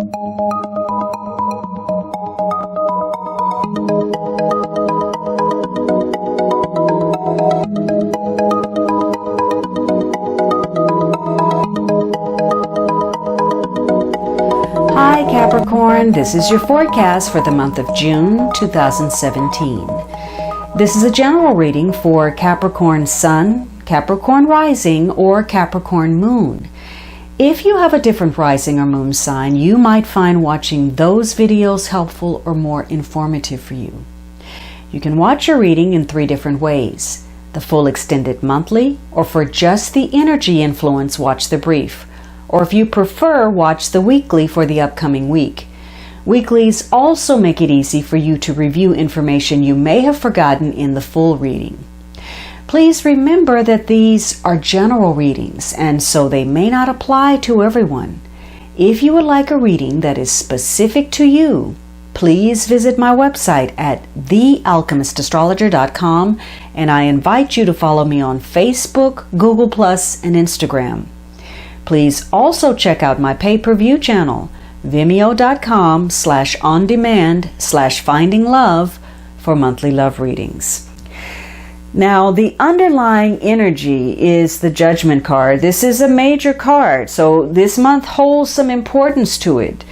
Hi Capricorn, this is your forecast for the month of June 2017. This is a general reading for Capricorn Sun, Capricorn Rising, or Capricorn Moon. If you have a different rising or moon sign, you might find watching those videos helpful or more informative for you. You can watch your reading in 3 different ways: the full extended monthly, or for just the energy influence, watch the brief. Or if you prefer, watch the weekly for the upcoming week. Weeklies also make it easy for you to review information you may have forgotten in the full reading. Please remember that these are general readings, and so they may not apply to everyone. If you would like a reading that is specific to you, please visit my website at thealchemistastrologer.com, and I invite you to follow me on Facebook, Google+, and Instagram. Please also check out my pay-per-view channel, vimeo.com/on-demand/findinglove for monthly love readings. Now, the underlying energy is the Judgment card. This is a major card, so this month holds some importance to it.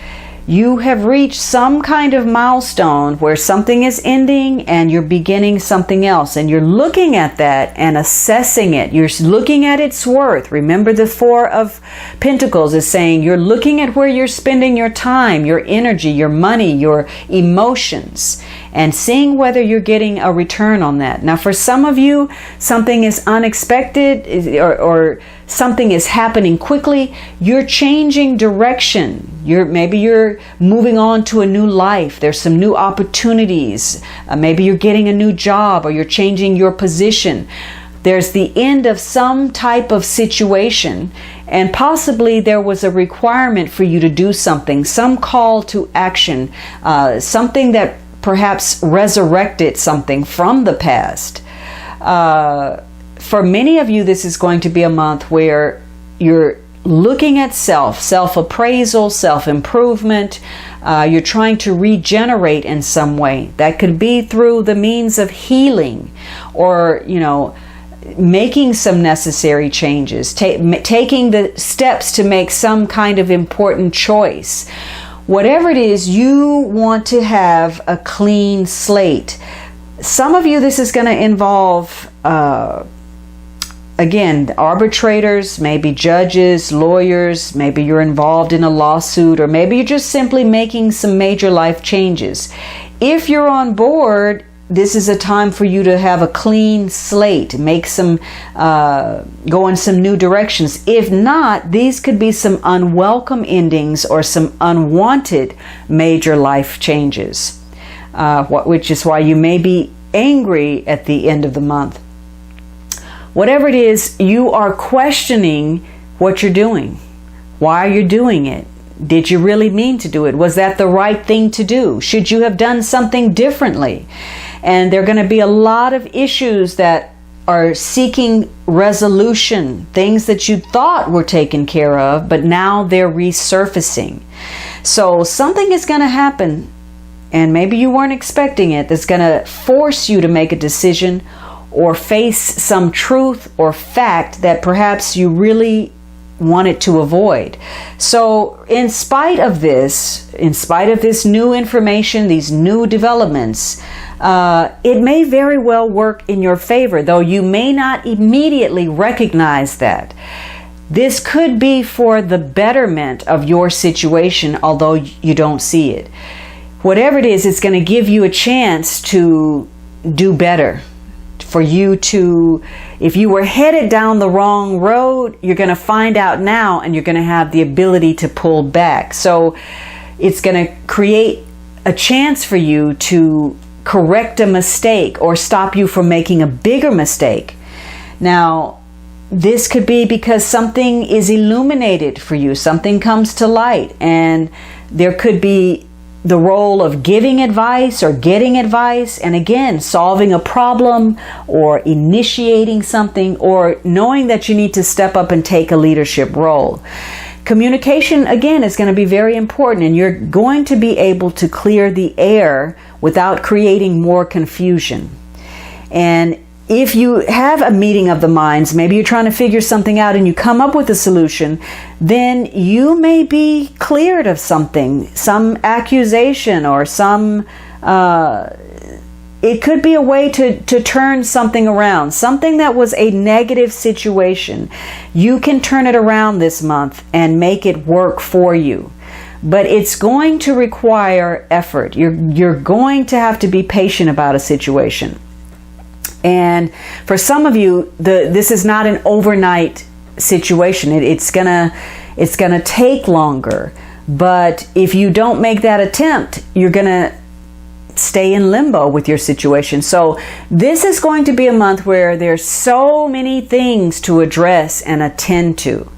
You have reached some kind of milestone where something is ending and you're beginning something else, and you're looking at that and assessing it. You're looking at its worth. Remember, the 4 of Pentacles is saying you're looking at where you're spending your time, your energy, your money, your emotions, and seeing whether you're getting a return on that. Now, for some of you, something is unexpected or something is happening quickly. You're changing direction. Maybe you're moving on to a new life. There's some new opportunities. Maybe you're getting a new job, or you're changing your position. There's the end of some type of situation, and possibly there was a requirement for you to do something, some call to action, something that perhaps resurrected something from the past. For many of you, this is going to be a month where you're looking at self-appraisal, self-improvement. You're trying to regenerate in some way. That could be through the means of healing, or, making some necessary changes, taking the steps to make some kind of important choice. Whatever it is, you want to have a clean slate. Some of you, this is going to involve, again, arbitrators, maybe judges, lawyers. Maybe you're involved in a lawsuit, or maybe you're just simply making some major life changes. If you're on board, this is a time for you to have a clean slate, make some, go in some new directions. If not, these could be some unwelcome endings or some unwanted major life changes, which is why you may be angry at the end of the month. Whatever it is, you are questioning what you're doing. Why are you doing it? Did you really mean to do it? Was that the right thing to do? Should you have done something differently? And there are going to be a lot of issues that are seeking resolution, things that you thought were taken care of, but now they're resurfacing. So something is going to happen, and maybe you weren't expecting it, that's going to force you to make a decision or face some truth or fact that perhaps you really wanted to avoid. So in spite of this new information, these new developments, it may very well work in your favor, though you may not immediately recognize that. This could be for the betterment of your situation, although you don't see it. Whatever it is, it's going to give you a chance to do better. For you to, if you were headed down the wrong road, you're going to find out now, and you're going to have the ability to pull back. So it's going to create a chance for you to correct a mistake or stop you from making a bigger mistake. Now, this could be because something is illuminated for you, something comes to light, and there could be the role of giving advice or getting advice, and again, solving a problem or initiating something, or knowing that you need to step up and take a leadership role. communication, again, is going to be very important, and you're going to be able to clear the air without creating more confusion. And if you have a meeting of the minds, maybe you're trying to figure something out and you come up with a solution, then you may be cleared of something, some accusation or some, it could be a way to turn something around, something that was a negative situation. You can turn it around this month and make it work for you. But it's going to require effort. You're going to have to be patient about a situation. And for some of you, this is not an overnight situation. It's gonna take longer. But if you don't make that attempt, you're gonna stay in limbo with your situation. So this is going to be a month where there's so many things to address and attend to.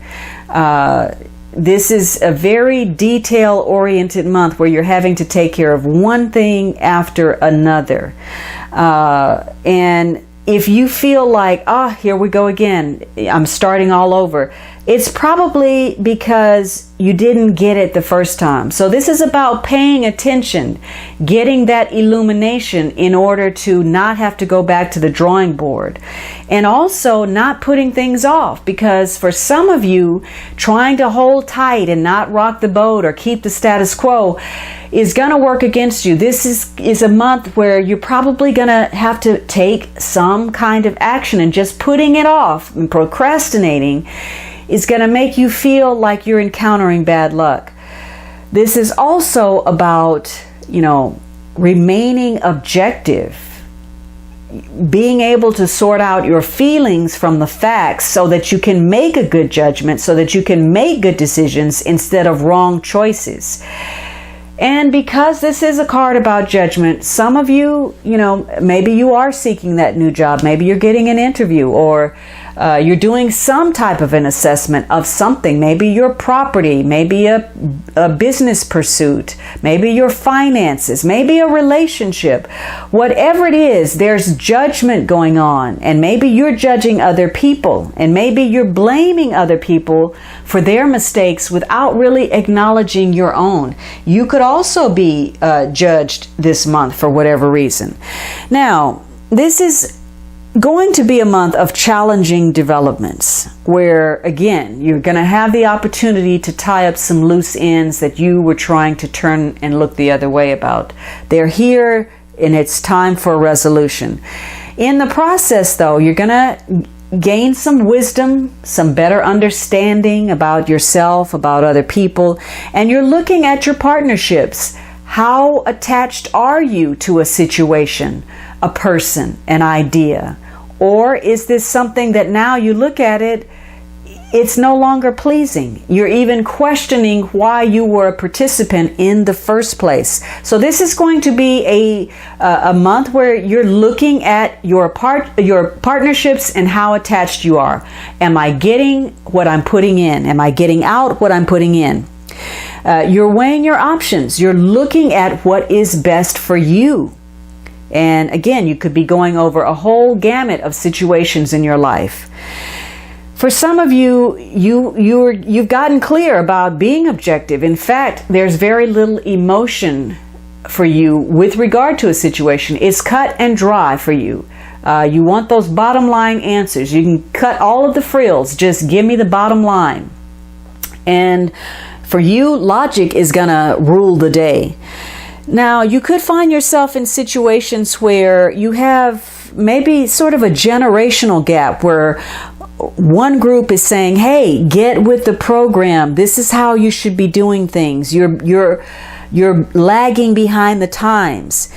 This is a very detail-oriented month where you're having to take care of one thing after another. And if you feel like, here we go again, I'm starting all over, it's probably because you didn't get it the first time. So this is about paying attention, getting that illumination in order to not have to go back to the drawing board. And also not putting things off, because for some of you, trying to hold tight and not rock the boat or keep the status quo is going to work against you. This is a month where you're probably going to have to take some kind of action, and just putting it off and procrastinating is going to make you feel like you're encountering bad luck. This is also about, remaining objective, being able to sort out your feelings from the facts so that you can make a good judgment, so that you can make good decisions instead of wrong choices. And because this is a card about judgment, some of you, maybe you are seeking that new job. Maybe you're getting an interview, or you're doing some type of an assessment of something. Maybe your property, maybe a business pursuit, maybe your finances, maybe a relationship. Whatever it is, there's judgment going on. And maybe you're judging other people, and maybe you're blaming other people for their mistakes without really acknowledging your own. You could also be judged this month for whatever reason. Now, this is going to be a month of challenging developments where, again, you're going to have the opportunity to tie up some loose ends that you were trying to turn and look the other way about. They're here, and it's time for a resolution. In the process, though, you're going to gain some wisdom, some better understanding about yourself, about other people, and you're looking at your partnerships. How attached are you to a situation, a person, an idea? Or is this something that now you look at it, it's no longer pleasing? You're even questioning why you were a participant in the first place. So this is going to be a month where you're looking at your partnerships and how attached you are. Am I getting what I'm putting in? Am I getting out what I'm putting in? You're weighing your options. You're looking at what is best for you. And again, you could be going over a whole gamut of situations in your life. For some of you, you've gotten clear about being objective. In fact, there's very little emotion for you with regard to a situation. It's cut and dry for you. You want those bottom line answers. You can cut all of the frills. Just give me the bottom line. And for you, logic is going to rule the day. Now, you could find yourself in situations where you have maybe sort of a generational gap where one group is saying, hey, get with the program. This is how you should be doing things. You're lagging behind the times.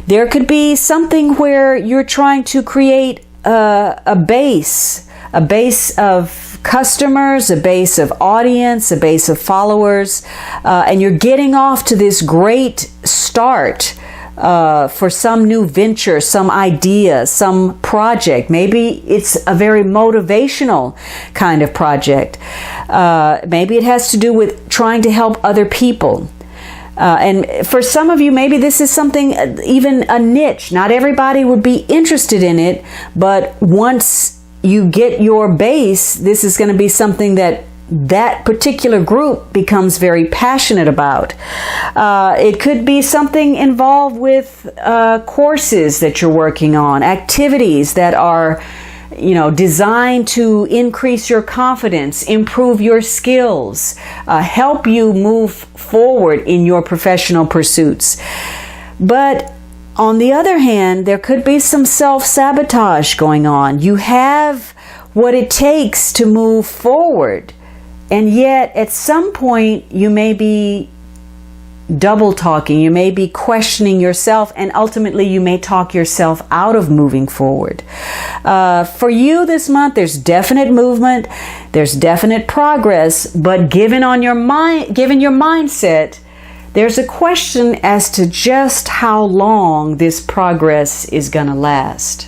There could be something where you're trying to create a base of customers, a base of audience, a base of followers, and you're getting off to this great start for some new venture, some idea, some project. Maybe it's a very motivational kind of project. Maybe it has to do with trying to help other people. And for some of you, maybe this is something, even a niche. Not everybody would be interested in it, but once you get your base, this is going to be something that that particular group becomes very passionate about. It could be something involved with courses that you're working on, activities that are, designed to increase your confidence, improve your skills, help you move forward in your professional pursuits. But on the other hand, there could be some self-sabotage going on. You have what it takes to move forward, and yet at some point you may be double talking, you may be questioning yourself, and ultimately you may talk yourself out of moving forward. For you this month, there's definite movement, there's definite progress, but given your mindset, there's a question as to just how long this progress is going to last.